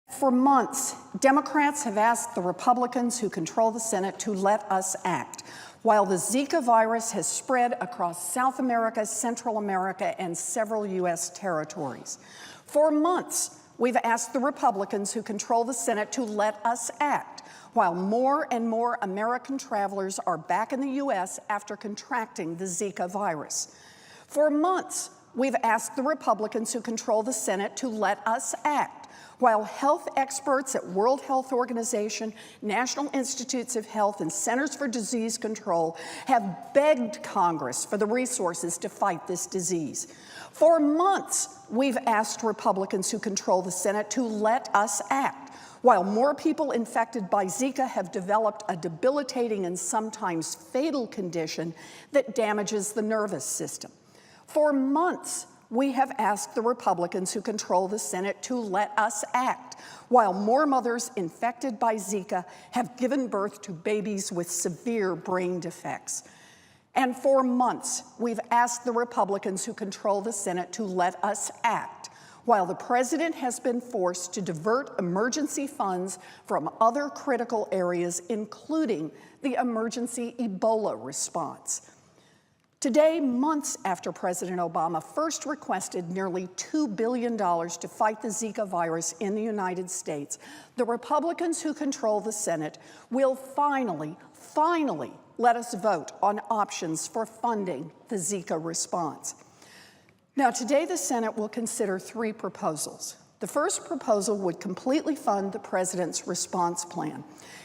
For months, Democrats have asked the Republicans who control the Senate to let us act, while the Zika virus has spread across South America, Central America, and several U.S. territories. For months, we've asked the Republicans who control the Senate to let us act, while more and more American travelers are back in the U.S. after contracting the Zika virus. For months, we've asked the Republicans who control the Senate to let us act, while health experts at World Health Organization, National Institutes of Health, and Centers for Disease Control have begged Congress for the resources to fight this disease. For months, we've asked Republicans who control the Senate to let us act, while more people infected by Zika have developed a debilitating and sometimes fatal condition that damages the nervous system. For months, we have asked the Republicans who control the Senate to let us act, while more mothers infected by Zika have given birth to babies with severe brain defects. And for months, we've asked the Republicans who control the Senate to let us act, while the president has been forced to divert emergency funds from other critical areas, including the emergency Ebola response. Today, months after President Obama first requested nearly $2 billion to fight the Zika virus in the United States, the Republicans who control the Senate will finally let us vote on options for funding the Zika response. Now, today the Senate will consider three proposals. The first proposal would completely fund the president's response plan.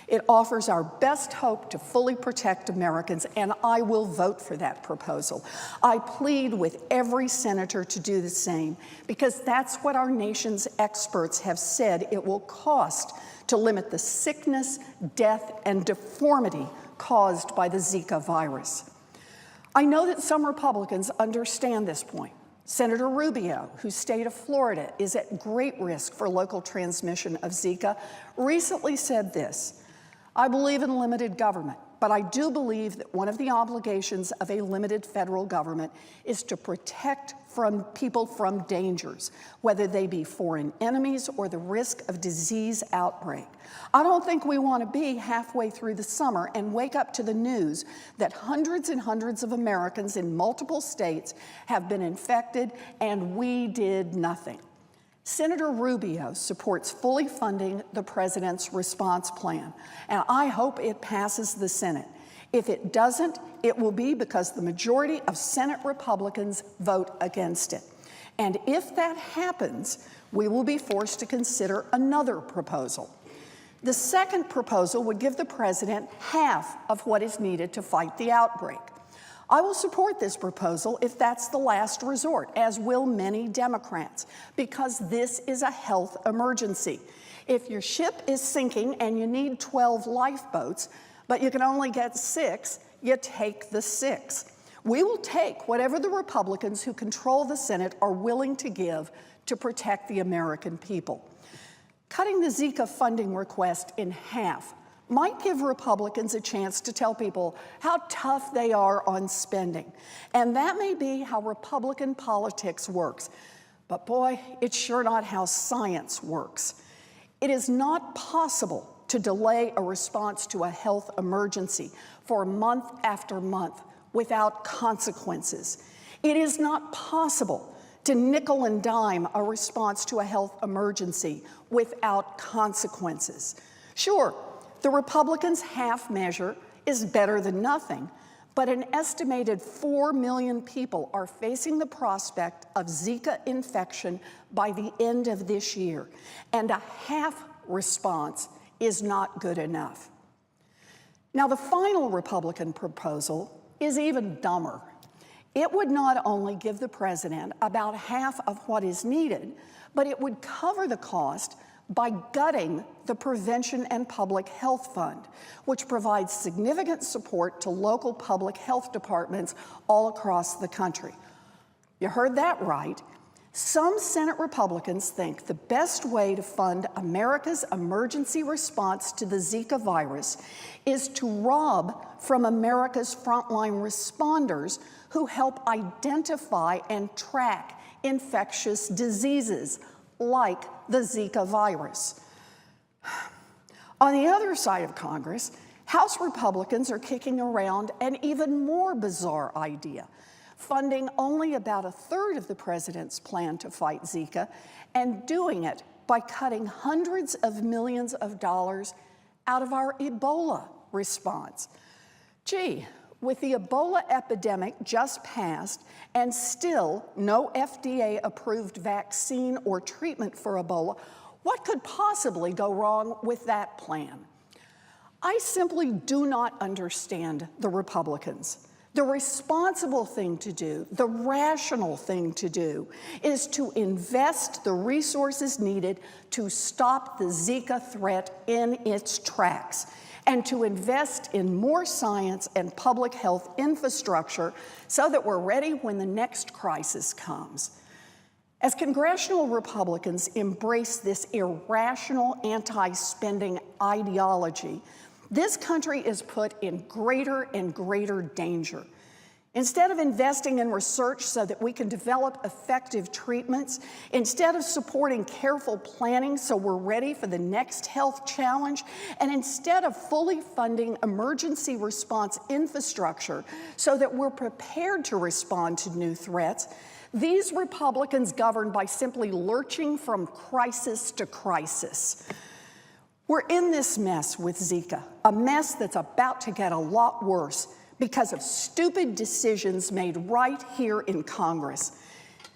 It offers our best hope to fully protect Americans, and I will vote for that proposal. I plead with every senator to do the same, because that's what our nation's experts have said it will cost to limit the sickness, death, and deformity caused by the Zika virus. I know that some Republicans understand this point. Senator Rubio, whose state of Florida is at great risk for local transmission of Zika, recently said this: "I believe in limited government, but I do believe that one of the obligations of a limited federal government is to protect people from dangers, whether they be foreign enemies or the risk of disease outbreak. I don't think we want to be halfway through the summer and wake up to the news that hundreds and hundreds of Americans in multiple states have been infected and we did nothing." Senator Rubio supports fully funding the president's response plan, and I hope it passes the Senate. If it doesn't, it will be because the majority of Senate Republicans vote against it. And if that happens, we will be forced to consider another proposal. The second proposal would give the president half of what is needed to fight the outbreak. I will support this proposal if that's the last resort, as will many Democrats, because this is a health emergency. If your ship is sinking and you need 12 lifeboats, but you can only get 6, you take the 6. We will take whatever the Republicans who control the Senate are willing to give to protect the American people. Cutting the Zika funding request in half might give Republicans a chance to tell people how tough they are on spending. And that may be how Republican politics works. But boy, it's sure not how science works. It is not possible to delay a response to a health emergency for month after month without consequences. It is not possible to nickel and dime a response to a health emergency without consequences. Sure, the Republicans' half measure is better than nothing, but an estimated 4 million people are facing the prospect of Zika infection by the end of this year, and a half response is not good enough. Now, the final Republican proposal is even dumber. It would not only give the president about half of what is needed, but it would cover the cost by gutting the Prevention and Public Health Fund, which provides significant support to local public health departments all across the country. You heard that right. Some Senate Republicans think the best way to fund America's emergency response to the Zika virus is to rob from America's frontline responders who help identify and track infectious diseases like the Zika virus. On the other side of Congress, House Republicans are kicking around an even more bizarre idea, funding only about a third of the president's plan to fight Zika, and doing it by cutting hundreds of millions of dollars out of our Ebola response. Gee, with the Ebola epidemic just passed and still no FDA-approved vaccine or treatment for Ebola, what could possibly go wrong with that plan? I simply do not understand the Republicans. The responsible thing to do, the rational thing to do, is to invest the resources needed to stop the Zika threat in its tracks, and to invest in more science and public health infrastructure so that we're ready when the next crisis comes. As congressional Republicans embrace this irrational anti-spending ideology, this country is put in greater and greater danger. Instead of investing in research so that we can develop effective treatments, instead of supporting careful planning so we're ready for the next health challenge, and instead of fully funding emergency response infrastructure so that we're prepared to respond to new threats, these Republicans govern by simply lurching from crisis to crisis. We're in this mess with Zika, a mess that's about to get a lot worse because of stupid decisions made right here in Congress.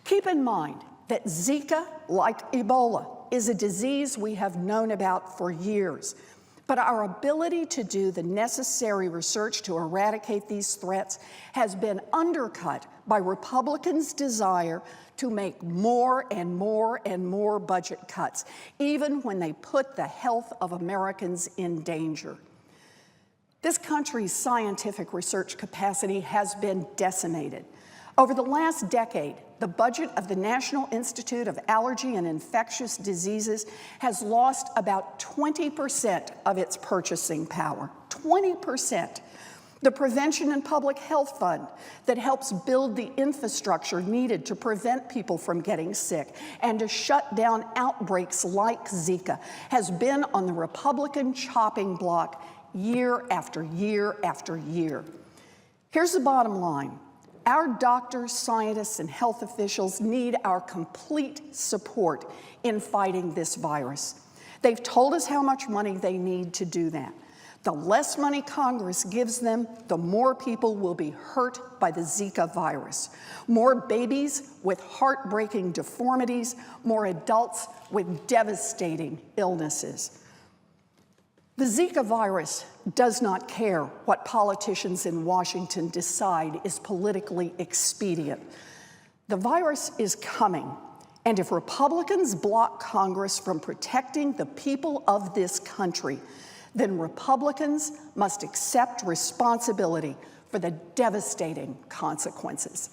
Keep in mind that Zika, like Ebola, is a disease we have known about for years. But our ability to do the necessary research to eradicate these threats has been undercut by Republicans' desire to make more and more and more budget cuts, even when they put the health of Americans in danger. This country's scientific research capacity has been decimated. Over the last decade, the budget of the National Institute of Allergy and Infectious Diseases has lost about 20% of its purchasing power. 20%. The Prevention and Public Health Fund that helps build the infrastructure needed to prevent people from getting sick and to shut down outbreaks like Zika has been on the Republican chopping block year after year after year. Here's the bottom line. Our doctors, scientists, and health officials need our complete support in fighting this virus. They've told us how much money they need to do that. The less money Congress gives them, the more people will be hurt by the Zika virus. More babies with heartbreaking deformities, more adults with devastating illnesses. The Zika virus does not care what politicians in Washington decide is politically expedient. The virus is coming, and if Republicans block Congress from protecting the people of this country, then Republicans must accept responsibility for the devastating consequences.